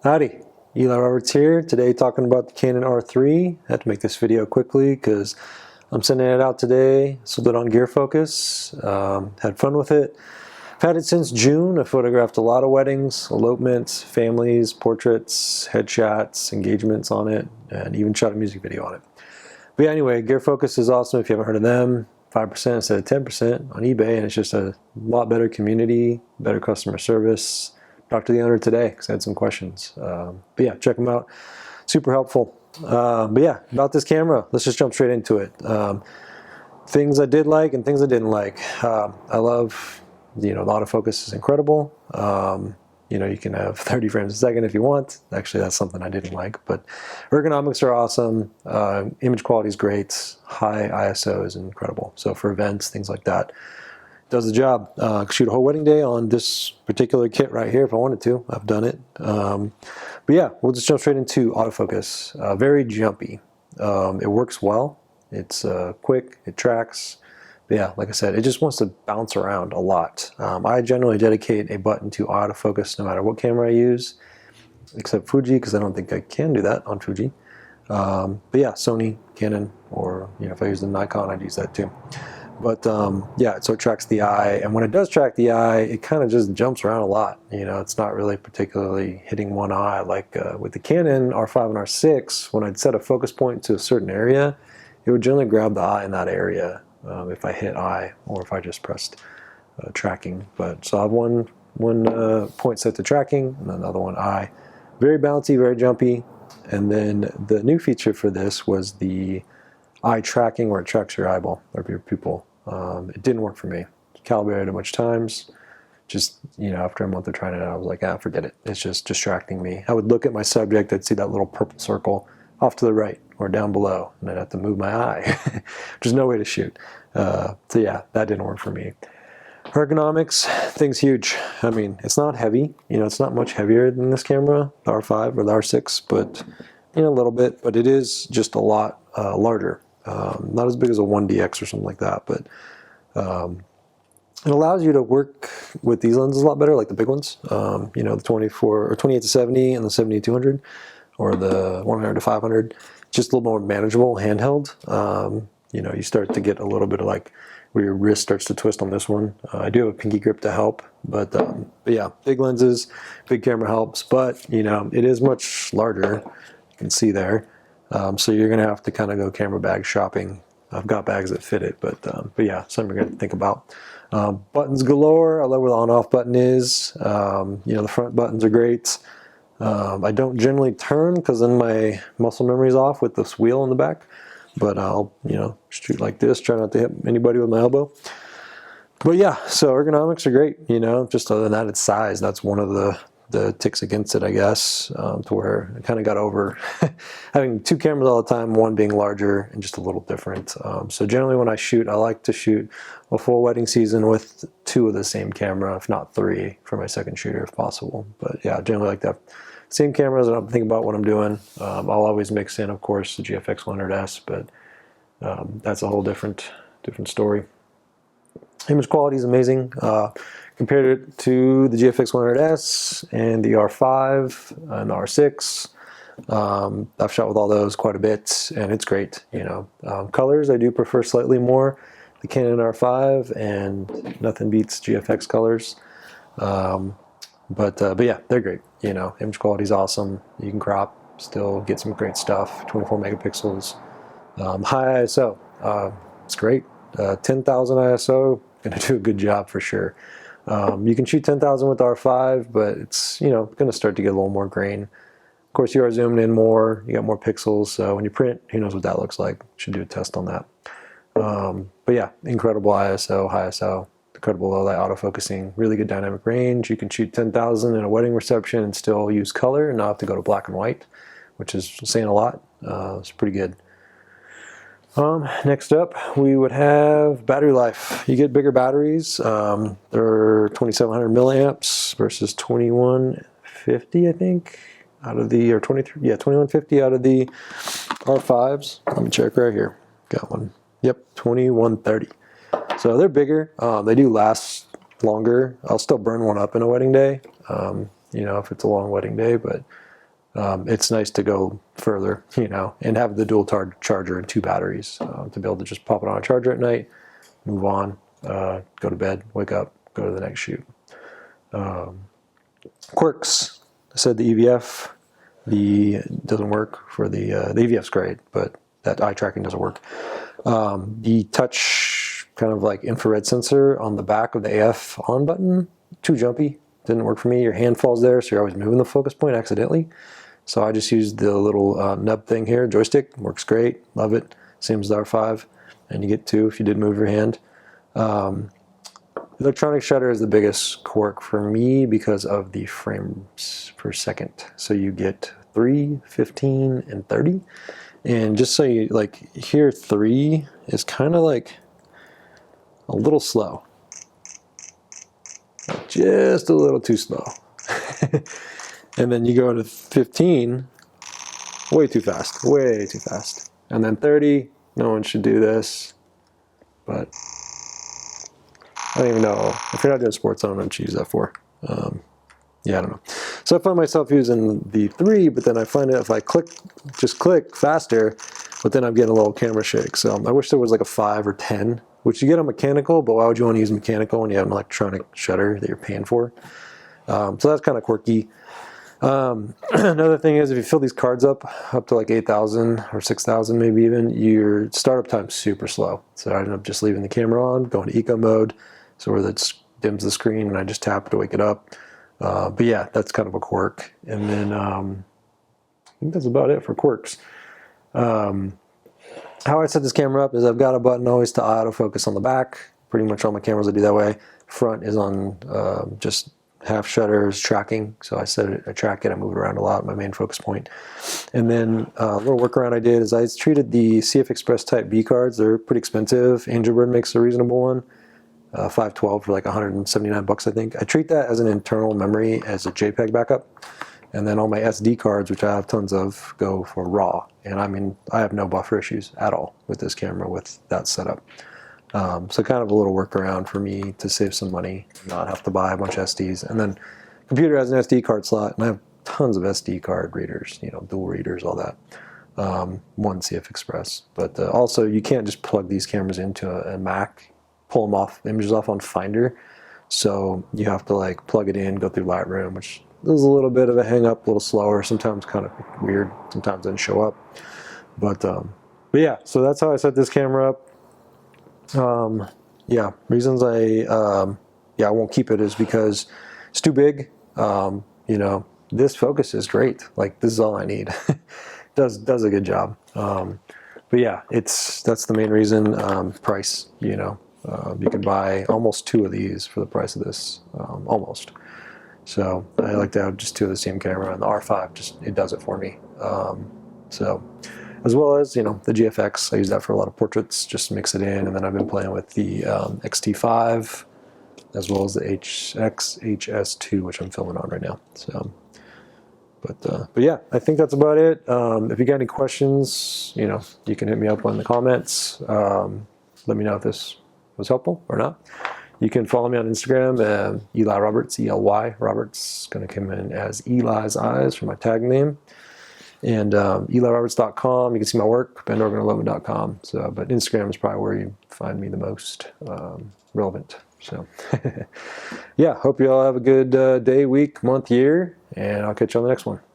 Howdy, Eli Roberts here. Today talking about the Canon R3. Had to make this video quickly because I'm sending it out today. Sold it on Gearfocus. Had fun with it. I've had it since June. I photographed a lot of weddings, elopements, families, portraits, headshots, engagements on it, and even shot a music video on it. But yeah, anyway, Gearfocus is awesome if you haven't heard of them. 5% instead of 10% on eBay, and it's just a lot better community, better customer service. Talked to the owner today because I had some questions. But yeah, check them out. Super helpful. But yeah, about this camera, let's just jump straight into it. Things I did like and things I didn't like. I love, the autofocus is incredible. You can have 30 frames a second if you want. Actually, that's something I didn't like, but ergonomics are awesome. Image quality is great. High ISO is incredible. So for events, things like that, does the job. Shoot a whole wedding day on this particular kit right here if I wanted to. I've done it. But yeah, we'll just jump straight into autofocus. Very jumpy. It works well. It's quick. It tracks. But yeah, like I said, it just wants to bounce around a lot. I generally dedicate a button to autofocus no matter what camera I use, except Fuji, because I don't think I can do that on Fuji. But yeah, Sony, Canon, or if I use the Nikon, I'd use that too. But yeah, so it tracks the eye, and when it does track the eye, it kind of just jumps around a lot. It's not really particularly hitting one eye like with the Canon R5 and R6. When I'd set a focus point to a certain area, it would generally grab the eye in that area if I hit eye or if I just pressed tracking. So I have one point set to tracking and another one eye. Very bouncy, very jumpy. And then the new feature for this was the eye tracking, where it tracks your eyeball or your pupil. It didn't work for me. Calibrated a bunch of times. Just, after a month of trying it out, I was like, forget it. It's just distracting me. I would look at my subject, I'd see that little purple circle off to the right or down below, and I'd have to move my eye. There's no way to shoot. So yeah, that didn't work for me. Ergonomics, thing's huge. I mean, it's not heavy. It's not much heavier than this camera, the R5 or the R6, but a little bit. But it is just a lot larger. Not as big as a 1DX or something like that, but it allows you to work with these lenses a lot better, like the big ones. The 24 or 28 to 70 and the 70 to 200, or the 100 to 500. Just a little more manageable, handheld. You start to get a little bit of like where your wrist starts to twist on this one. I do have a pinky grip to help, but yeah, big lenses, big camera helps, but it is much larger. You can see there. So you're gonna have to kind of go camera bag shopping. I've got bags that fit it, but yeah, something you're gonna think about. Buttons galore. I love where the on-off button is. The front buttons are great. I don't generally turn because then my muscle memory is off with this wheel in the back. But I'll, shoot like this, try not to hit anybody with my elbow. But yeah, so ergonomics are great, just other than that, it's size. That's one of the ticks against it, I guess, to where I kind of got over having two cameras all the time, one being larger and just a little different. So generally when I shoot, I like to shoot a full wedding season with two of the same camera, if not three, for my second shooter if possible. But yeah, generally like that. Same cameras, I don't think about what I'm doing. I'll always mix in, of course, the GFX 100S, but that's a whole different story. Image quality is amazing. Compared it to the GFX 100S and the R5 and the R6. I've shot with all those quite a bit, and it's great. Colors I do prefer slightly more the Canon R5, and nothing beats GFX colors. But yeah, they're great. Image quality is awesome. You can crop, still get some great stuff. 24 megapixels, high ISO. It's great. 10,000 ISO, gonna do a good job for sure. You can shoot 10,000 with R5, but it's gonna start to get a little more grain. Of course, you are zooming in more. You got more pixels, so when you print, who knows what that looks like? Should do a test on that. But yeah, incredible ISO, high ISO. Incredible low light autofocusing, really good dynamic range. You can shoot 10,000 in a wedding reception and still use color and not have to go to black and white, which is saying a lot. It's pretty good. Next up, we would have battery life. You get bigger batteries. They're 2,700 milliamps versus 2,150, I think, out of the, or 23, yeah, 2,150 out of the R5s. Let me check right here. Got one. Yep, 2,130. So they're bigger. They do last longer. I'll still burn one up in a wedding day, if it's a long wedding day, but it's nice to go further, you know, and have the dual charger and 2 batteries to be able to just pop it on a charger at night, move on, go to bed, wake up, go to the next shoot. Quirks. I said the EVF, doesn't work for the EVF's great, but that eye tracking doesn't work. The touch kind of like infrared sensor on the back of the AF on button, too jumpy, didn't work for me. Your hand falls there, so you're always moving the focus point accidentally. So I just used the little nub thing here, joystick, works great, love it. Same as the R5, and you get 2 if you did move your hand. Electronic shutter is the biggest quirk for me because of the frames per second. So you get 3, 15, and 30. And just so you, like, here 3 is kind of like a little slow. Just a little too slow. And then you go to 15, way too fast, way too fast. And then 30, no one should do this, but I don't even know. If you're not doing sports, I don't know what to use that for. Yeah, I don't know. So I find myself using the 3, but then I find it if I just click faster, but then I'm getting a little camera shake. So I wish there was like a 5 or 10, which you get on mechanical, but why would you want to use mechanical when you have an electronic shutter that you're paying for? So that's kind of quirky. Another thing is if you fill these cards up to like 8,000 or 6,000 maybe even, your startup time's super slow. So I ended up just leaving the camera on, going to eco mode, so where that dims the screen and I just tap to wake it up. But yeah, that's kind of a quirk. And then I think that's about it for quirks. How I set this camera up is I've got a button always to autofocus on the back. Pretty much all my cameras I do that way. Front is on just half shutters tracking, so I track it, I move it around a lot, my main focus point. And then a little workaround I did is I treated the CF Express Type B cards. They're pretty expensive. Angelbird makes a reasonable one, 512 for like 179 bucks I think. I treat that as an internal memory as a JPEG backup, and then all my SD cards, which I have tons of, go for RAW. And I mean, I have no buffer issues at all with this camera with that setup. So kind of a little workaround for me to save some money, not have to buy a bunch of SDs. And then computer has an SD card slot, and I have tons of SD card readers, you know, dual readers, all that. One CF Express. But also you can't just plug these cameras into a Mac, pull them off, images off on Finder. So you have to like plug it in, go through Lightroom, which is a little bit of a hang up, a little slower, sometimes kind of weird, sometimes doesn't show up. But yeah, so that's how I set this camera up. Yeah, reasons I won't keep it is because it's too big. You know, this focus is great. Like, this is all I need. does a good job. But yeah, that's the main reason. Price, you know, you can buy almost 2 of these for the price of this, almost. So I like to have just 2 of the same camera, and the R5 it does it for me. So. As well as, you know, the GFX, I use that for a lot of portraits, just to mix it in. And then I've been playing with the XT5, as well as the HS2, which I'm filming on right now. So, but yeah, I think that's about it. If you got any questions, you know, you can hit me up in the comments. Let me know if this was helpful or not. You can follow me on Instagram, Eli Roberts, ELY Roberts, going to come in as Eli's Eyes for my tag name. And eliroberts.com, you can see my work, bendorganelopement.com. So, but Instagram is probably where you find me the most relevant. So, yeah, hope you all have a good day, week, month, year, and I'll catch you on the next one.